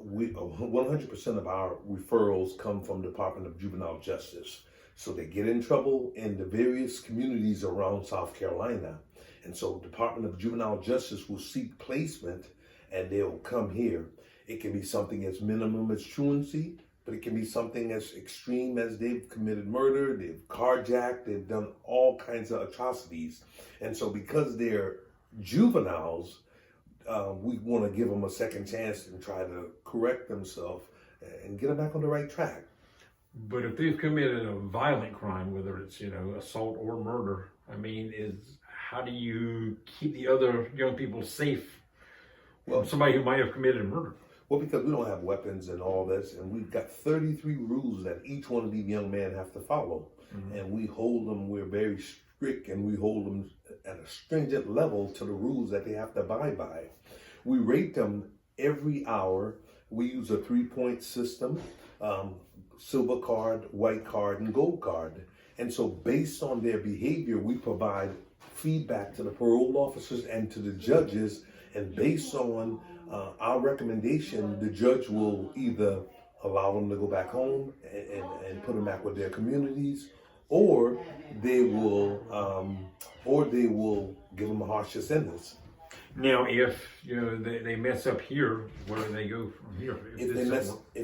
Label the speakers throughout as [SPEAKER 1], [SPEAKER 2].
[SPEAKER 1] we 100% of our referrals come from Department of Juvenile Justice. So they get in trouble in the various communities around South Carolina. And so Department of Juvenile Justice will seek placement and they'll come here. It can be something as minimum as truancy, but it can be something as extreme as they've committed murder, they've carjacked, they've done all kinds of atrocities. And so because they're juveniles, we want to give them a second chance and try to correct themselves and get them back on the right track.
[SPEAKER 2] But if they've committed a violent crime, whether it's, assault or murder, how do you keep the other young people safe from somebody who might have committed murder?
[SPEAKER 1] Well, because we don't have weapons and all this, and we've got 33 rules that each one of these young men have to follow. Mm-hmm. And we're very strict, and we hold them at a stringent level to the rules that they have to abide by. We rate them every hour. We use a 3-point system, silver card, white card, and gold card. And so based on their behavior, we provide feedback to the parole officers and to the judges, and based on our recommendation, the judge will either allow them to go back home and put them back with their communities, or they will give them a harsher sentence.
[SPEAKER 2] Now, if they mess up here, where do they go from here?
[SPEAKER 1] If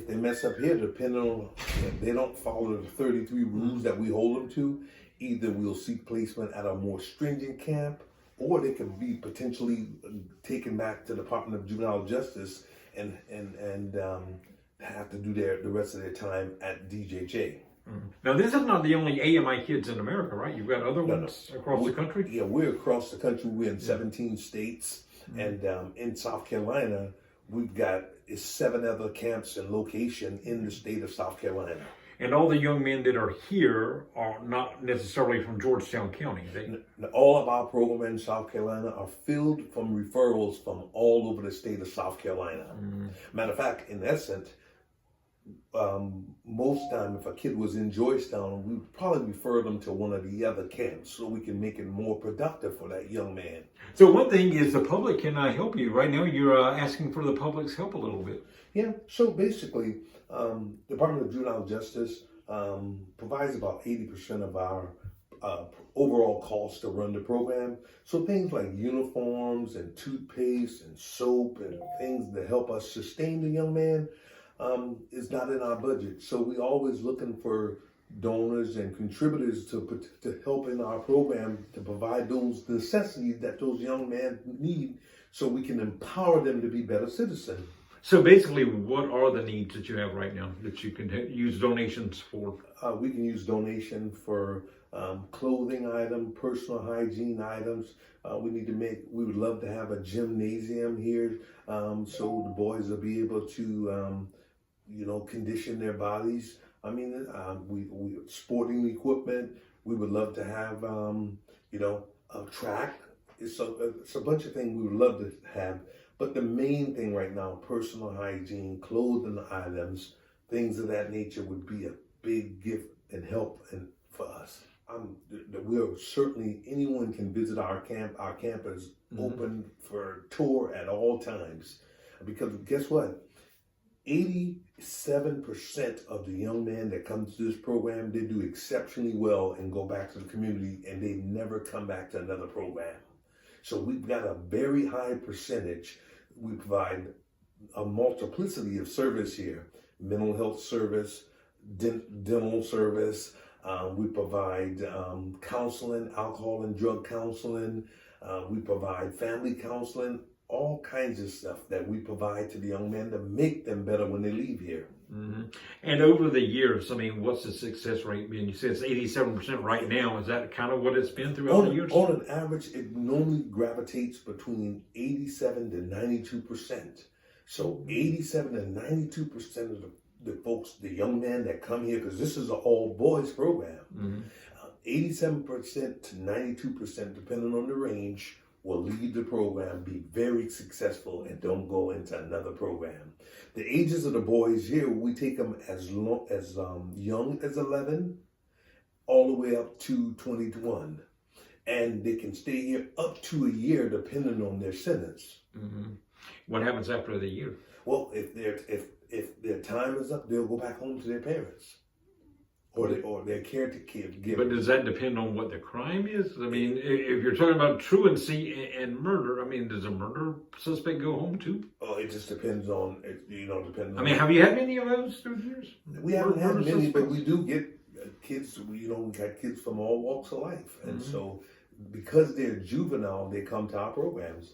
[SPEAKER 1] they mess up here, depending on if they don't follow the 33 rules that we hold them to, either we'll seek placement at a more stringent camp, or they can be potentially taken back to the Department of Juvenile Justice and have to do the rest of their time at DJJ.
[SPEAKER 2] Mm-hmm. Now, this is not the only AMIKIDS in America, right? You've got other ones across the country?
[SPEAKER 1] Yeah, we're across the country. We're in 17 states. Mm-hmm. And in South Carolina, we've got 7 other camps and location in the state of South Carolina.
[SPEAKER 2] And all the young men that are here are not necessarily from Georgetown County.
[SPEAKER 1] All of our programs in South Carolina are filled from referrals from all over the state of South Carolina. Mm-hmm. Matter of fact, in essence, most time if a kid was in Georgetown, we would probably refer them to one of the other camps so we can make it more productive for that young man.
[SPEAKER 2] So one thing is the public can help you. Right now you're asking for the public's help a little bit.
[SPEAKER 1] Yeah, so basically, Department of Juvenile Justice provides about 80% of our overall cost to run the program. So things like uniforms and toothpaste and soap and things that help us sustain the young man is not in our budget. So we're always looking for donors and contributors to help in our program to provide those necessities that those young men need so we can empower them to be better citizens.
[SPEAKER 2] So basically, what are the needs that you have right now that you can use donations for?
[SPEAKER 1] We can use donation for clothing items, personal hygiene items. We would love to have a gymnasium here so the boys will be able to, condition their bodies. I mean, we sporting equipment. We would love to have, a track. It's a bunch of things we would love to have. But the main thing right now, personal hygiene, clothing items, things of that nature would be a big gift and help for us. We're certainly, anyone can visit our camp. Our camp is open for tour at all times. Because guess what? 87% of the young men that come to this program, they do exceptionally well and go back to the community, and they never come back to another program. So we've got a very high percentage. We provide a multiplicity of service here: mental health service, dental service. We provide counseling, alcohol and drug counseling. We provide family counseling, all kinds of stuff that we provide to the young men to make them better when they leave here.
[SPEAKER 2] Mm-hmm. And over the years, what's the success rate been? You said it's 87% right now. Is that kind of what it's been throughout the years?
[SPEAKER 1] On an average, it normally gravitates between 87 to 92%. So 87 to 92% of the folks, the young men that come here, because this is an all-boys program, 87% to 92%, depending on the range, will leave the program, be very successful, and don't go into another program. The ages of the boys here, we take them as young as 11, all the way up to 21. And they can stay here up to a year, depending on their sentence.
[SPEAKER 2] Mm-hmm. What happens after the year?
[SPEAKER 1] Well, if their time is up, they'll go back home to their parents or their caregiver.
[SPEAKER 2] But does that depend on what the crime is? I mean, if you're talking about truancy and murder, I mean, does a murder suspect go home too?
[SPEAKER 1] Oh, it just depends on, depends on.
[SPEAKER 2] I mean, have you had any of those through the years?
[SPEAKER 1] We haven't had
[SPEAKER 2] Murder
[SPEAKER 1] many, but
[SPEAKER 2] suspects?
[SPEAKER 1] we do get kids, we got kids from all walks of life. And
[SPEAKER 2] Mm-hmm.
[SPEAKER 1] so because they're juvenile, they come to our programs.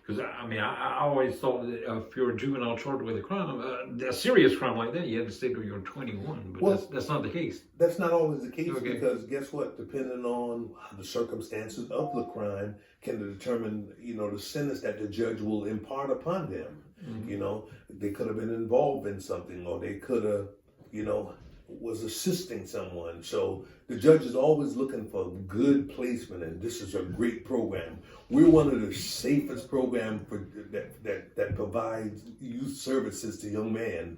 [SPEAKER 2] Because I mean, I always thought that if you're a juvenile charged with a crime, a serious crime like that, you had to stay till you're 21. But
[SPEAKER 1] Well,
[SPEAKER 2] that's not the case.
[SPEAKER 1] That's not always the case
[SPEAKER 2] Okay.
[SPEAKER 1] because guess what? Depending on the circumstances of the crime can determine, the sentence that the judge will impart upon them. They could have been involved in something or they could have, was assisting someone. So the judge is always looking for good placement, and this is a great program. We're one of the safest programs that provides youth services to young men.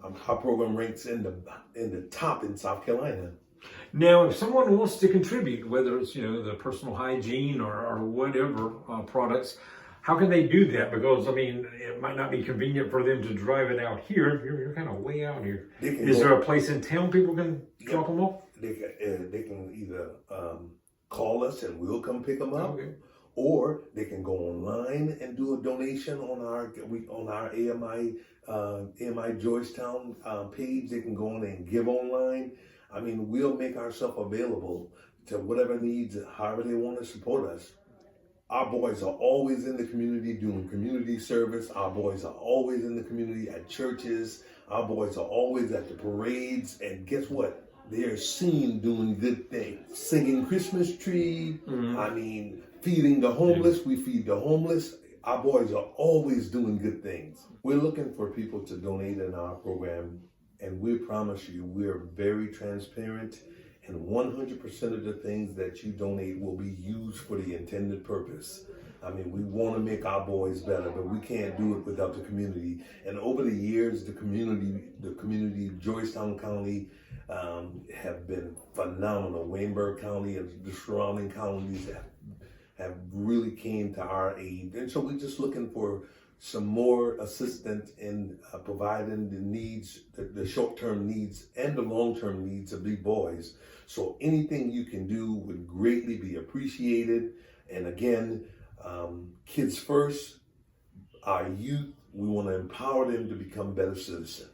[SPEAKER 1] Our program ranks in the top in South Carolina.
[SPEAKER 2] Now, if someone wants to contribute, whether it's the personal hygiene or whatever products, how can they do that? Because I mean, it might not be convenient for them to drive it out here. You're kind of way out here. Is there a place in town people can drop them off?
[SPEAKER 1] They can either call us and we'll come pick them up,
[SPEAKER 2] Okay.
[SPEAKER 1] or they can go online and do a donation on our AMI Georgetown page. They can go on and give online. I mean, we'll make ourselves available to whatever needs, however they want to support us. Our boys are always in the community doing community service. Our boys are always in the community at churches. Our boys are always at the parades. And guess what? They're seen doing good things. Singing Christmas tree. I mean, feeding the homeless. We feed the homeless. Our boys are always doing good things. We're looking for people to donate in our program. And we promise you, we're very transparent. And 100% of the things that you donate will be used for the intended purpose. I mean, we want to make our boys better, but we can't do it without the community. And over the years, the community of Georgetown County have been phenomenal. Waynesburg County and the surrounding counties have really came to our aid. And so we're just looking for some more assistance in providing the needs, the short-term needs and the long-term needs of these boys. So anything you can do would greatly be appreciated. And again, kids first, our youth, we want to empower them to become better citizens.